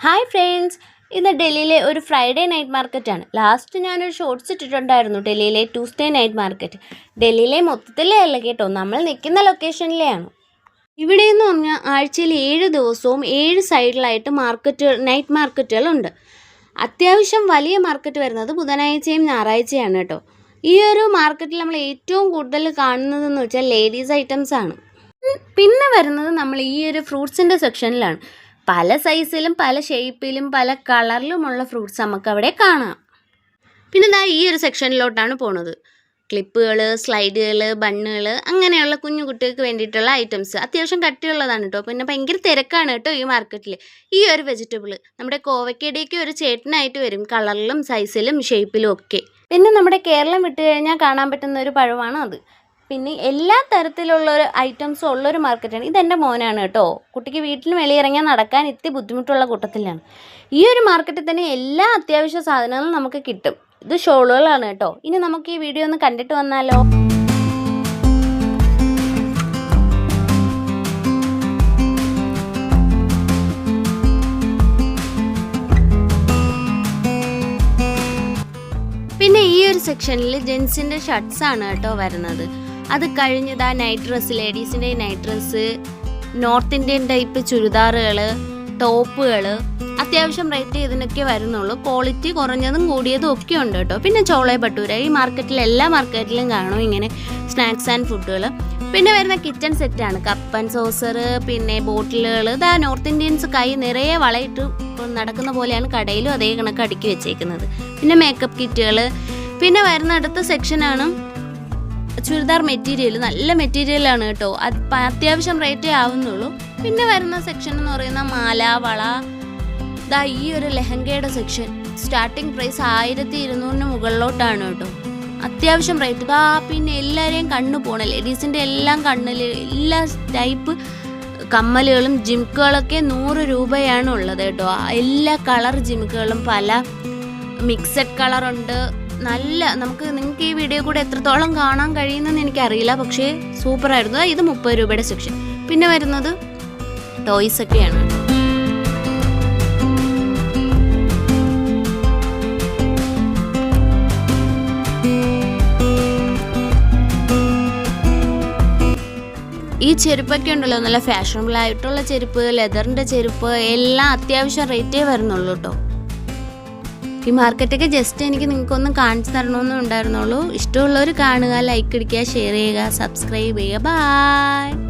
Hi friends, ഇന്ന് ഡൽഹിയിലെ ഒരു ഫ്രൈഡേ നൈറ്റ് മാർക്കറ്റാണ്. ലാസ്റ്റ് ഞാനൊരു ഷോർട്സ് ഇട്ടിട്ടുണ്ടായിരുന്നു ഡൽഹിയിലെ ട്യൂസ്ഡേ നൈറ്റ് മാർക്കറ്റ്. ഡൽഹിയിലെ മൊത്തത്തിലേ അല്ല കേട്ടോ, നമ്മൾ നിൽക്കുന്ന ലൊക്കേഷനിലെയാണ്. ഇവിടെയെന്ന് പറഞ്ഞാൽ ആഴ്ചയിൽ 7 ദിവസവും 7 സൈഡിലായിട്ട് നൈറ്റ് മാർക്കറ്റുകളുണ്ട്. അത്യാവശ്യം വലിയ മാർക്കറ്റ് വരുന്നത് ബുധനാഴ്ചയും ഞായറാഴ്ചയാണ് കേട്ടോ. ഈ ഒരു മാർക്കറ്റിൽ നമ്മൾ ഏറ്റവും കൂടുതൽ കാണുന്നതെന്ന് വെച്ചാൽ ലേഡീസ് ഐറ്റംസ് ആണ്. പിന്നെ വരുന്നത് നമ്മൾ ഈ ഒരു ഫ്രൂട്ട്സിൻ്റെ സെക്ഷനിലാണ്. പല സൈസിലും പല ഷേപ്പിലും പല കളറിലുമുള്ള ഫ്രൂട്ട്സ് നമുക്ക് അവിടെ കാണാം. പിന്നെ ഈ ഒരു സെക്ഷനിലോട്ടാണ് പോണത്. ക്ലിപ്പുകൾ, സ്ലൈഡുകൾ, ബണ്ണുകൾ, അങ്ങനെയുള്ള കുഞ്ഞു കുട്ടികൾക്ക് വേണ്ടിയിട്ടുള്ള ഐറ്റംസ്. അത്യാവശ്യം കട്ടിയുള്ളതാണ് കേട്ടോ. പിന്നെ ഭയങ്കര തിരക്കാണ് കേട്ടോ ഈ മാർക്കറ്റിൽ. ഈ ഒരു വെജിറ്റബിൾ നമ്മുടെ കോവയ്ക്കയുടെയൊക്കെ ഒരു ചേട്ടനായിട്ട് വരും, കളറിലും സൈസിലും ഷേപ്പിലും ഒക്കെ. പിന്നെ നമ്മുടെ കേരളം വിട്ട് കഴിഞ്ഞാൽ കാണാൻ പറ്റുന്ന ഒരു പഴമാണ് അത്. പിന്നെ എല്ലാ തരത്തിലുള്ള ഒരു ഐറ്റംസും ഉള്ളൊരു മാർക്കറ്റാണ്. ഇതെൻ്റെ മോനാണ് കേട്ടോ. കുട്ടിക്ക് വീട്ടിൽ വെളിയിറങ്ങിയാൽ നടക്കാൻ ഇത്തിരി ബുദ്ധിമുട്ടുള്ള കൂട്ടത്തിലാണ്. ഈ ഒരു മാർക്കറ്റിൽ തന്നെ എല്ലാ അത്യാവശ്യ സാധനങ്ങളും നമുക്ക് കിട്ടും. ഇത് ഷോളുകളാണ് കേട്ടോ. ഇനി നമുക്ക് ഈ വീഡിയോ ഒന്ന് കണ്ടിട്ട് വന്നാലോ. പിന്നെ ഈ ഒരു സെക്ഷനിൽ ജെൻസിൻ്റെ ഷർട്ട്സ് ആണ് കേട്ടോ വരുന്നത്. അത് കഴിഞ്ഞതാ നൈറ്റ് ഡ്രസ്സ്, ലേഡീസിൻ്റെ night dress, north Indian type ചുരിദാറുകൾ, ടോപ്പുകൾ. അത്യാവശ്യം റേറ്റ് ഇതിനൊക്കെ വരുന്നുള്ളൂ. ക്വാളിറ്റി കുറഞ്ഞതും കൂടിയതും ഒക്കെ ഉണ്ട് കേട്ടോ. പിന്നെ ചോള ഭട്ടൂര ഈ മാർക്കറ്റിൽ എല്ലാ മാർക്കറ്റിലും കാണും ഇങ്ങനെ സ്നാക്സ് ആൻഡ് ഫുഡുകൾ. പിന്നെ വരുന്ന കിച്ചൺ സെറ്റാണ്. കപ്പ് ആൻഡ് സോസർ, പിന്നെ ബോട്ടിലുകൾ. ഇതാ നോർത്ത് ഇന്ത്യൻസ് കൈ നിറയെ വളയിട്ട് നടക്കുന്ന പോലെയാണ് കടയിലും അതേ കണക്ക് അടുക്കി വെച്ചേക്കുന്നത്. പിന്നെ മേക്കപ്പ് കിറ്റുകൾ. പിന്നെ വരുന്ന അടുത്ത സെക്ഷനാണ് ചുരിദാർ മെറ്റീരിയൽ. നല്ല മെറ്റീരിയലാണ് കേട്ടോ. അത് അത്യാവശ്യം റേറ്റേ ആവുന്നുള്ളൂ. പിന്നെ വരുന്ന സെക്ഷൻ എന്ന് പറയുന്ന മാല, വള. ഈ ഒരു ലെഹങ്കയുടെ സെക്ഷൻ സ്റ്റാർട്ടിങ് പ്രൈസ് 1200 മുകളിലോട്ടാണ് കേട്ടോ. അത്യാവശ്യം റേറ്റ്. പിന്നെ എല്ലാവരെയും കണ്ണു പോകണം. ലേഡീസിൻ്റെ എല്ലാം കണ്ണിൽ എല്ലാ ടൈപ്പ് കമ്മലുകളും ജിംക്കുകളൊക്കെ 100 രൂപയാണ് ഉള്ളത് കേട്ടോ. എല്ലാ കളർ ജിംക്കുകളും പല മിക്സഡ് കളറുണ്ട്. നിങ്ങൾക്ക് ഈ വീഡിയോ കൂടെ എത്രത്തോളം കാണാൻ കഴിയുന്നെന്ന് എനിക്കറിയില്ല, പക്ഷേ സൂപ്പറായിരുന്നു. ഇത് 30 രൂപയുടെ സെക്ഷൻ. പിന്നെ വരുന്നത് ടോയ്സ് ഒക്കെയാണ്. ഈ ചെരുപ്പൊക്കെ ഉണ്ടല്ലോ, നല്ല ഫാഷനബിൾ ആയിട്ടുള്ള ചെരുപ്പ്, ലെതറിൻ്റെ ചെരുപ്പ്, എല്ലാം അത്യാവശ്യം റേറ്റേ വരുന്നുള്ളൂ കേട്ടോ. ഈ മാർക്കറ്റൊക്കെ ജസ്റ്റ് എനിക്ക് നിങ്ങൾക്കൊന്ന് കാണിച്ചു തരണമെന്നും ഉണ്ടായിരുന്നുള്ളൂ. ഇഷ്ടമുള്ളവർ കാണുക, ലൈക്ക് അടിക്കുക, ഷെയർ ചെയ്യുക, സബ്സ്ക്രൈബ് ചെയ്യുക. ബൈ.